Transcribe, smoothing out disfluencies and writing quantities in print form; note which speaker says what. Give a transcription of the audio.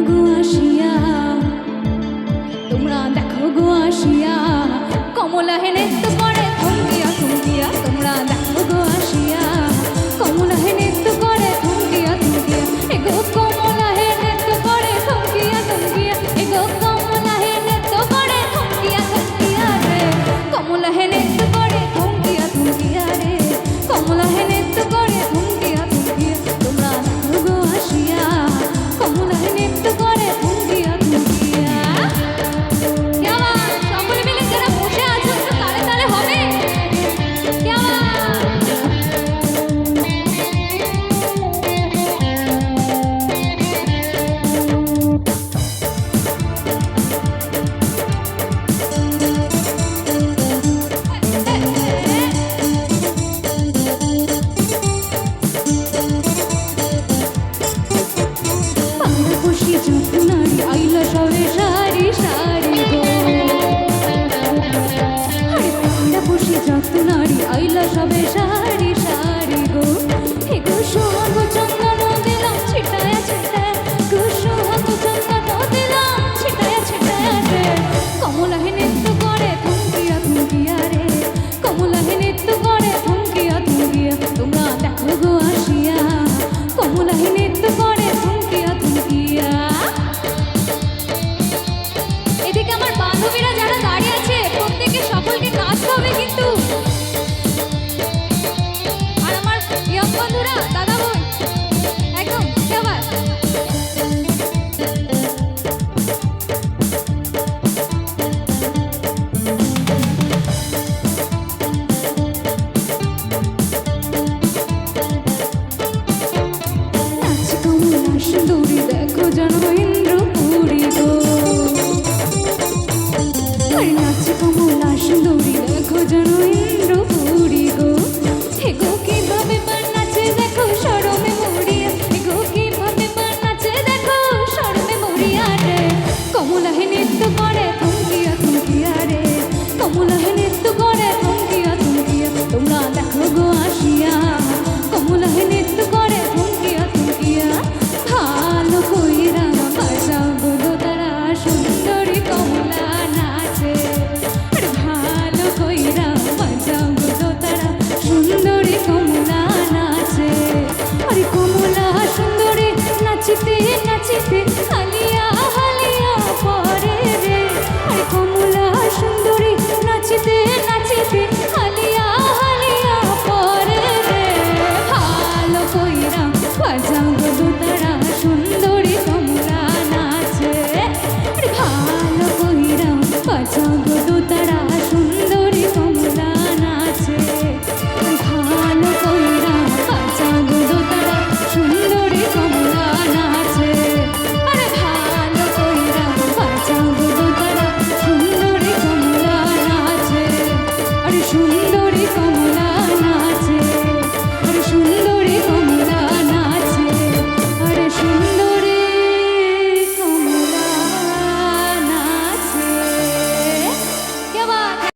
Speaker 1: গো আসিয়া, তোমরা দেখো গো আসিয়া, কমলা হে নৃত্য করে থমকিয়া থমকিয়া, তোমরা দেখো গো আসিয়া, কমলা হে নৃত্য করে থমকিয়া থমকিয়া, এগো কমলা হে নৃত্য করে থমকিয়া থমকিয়া, এগো কমলা হে নৃত্য করে থমকিয়া থমকিয়া রে, কমলা হে নৃত্য করে থমকিয়া থমকিয়া রে, কমলা হে নৃত্য করে থমকিয়া থমকিয়া, তোমরা দেখো গো আসিয়া, কমলা হে নৃত্য করে থমকিয়া থমকিয়া। क्या बात, সকলে মিলে যারা বসে আছো একটু তালে তালে হবে। क्या बात। পাড়া খুশি যত নারী আইলা সবে সারি সারি গো, আরে পাড়া খুশি যত নারী আইলা সবে সারি সারি গো, হে গো সোহাগ চন্দন দিলাম ছিটায়া ছিটায়া, গো সোহাগ চন্দন দিলাম ছিটায়া ছিটায়া রে, কমলা হে নৃত্য করে থমকিয়া থমকিয়া রে, কমলা হে নৃত্য করে থমকিয়া থমকিয়া, তোমরা দেখো গো আসিয়া, কমলা হে নৃত্য করে থমকিয়া থমকিয়া। এদিকে আমার বান্ধবীরা যারা দাঁড়িয়ে আছে প্রত্যেকে সকলকে নাচতে হবে কিন্তু, আর আমার ইয়ং বন্ধুরা দাদা বোন একদম क्या बात। নাচ কমলা সুন্দরী দেখো যেন ইন্দ্রপুরী গো, আরে নাচ কমলা সুন্দরী দেখো যেন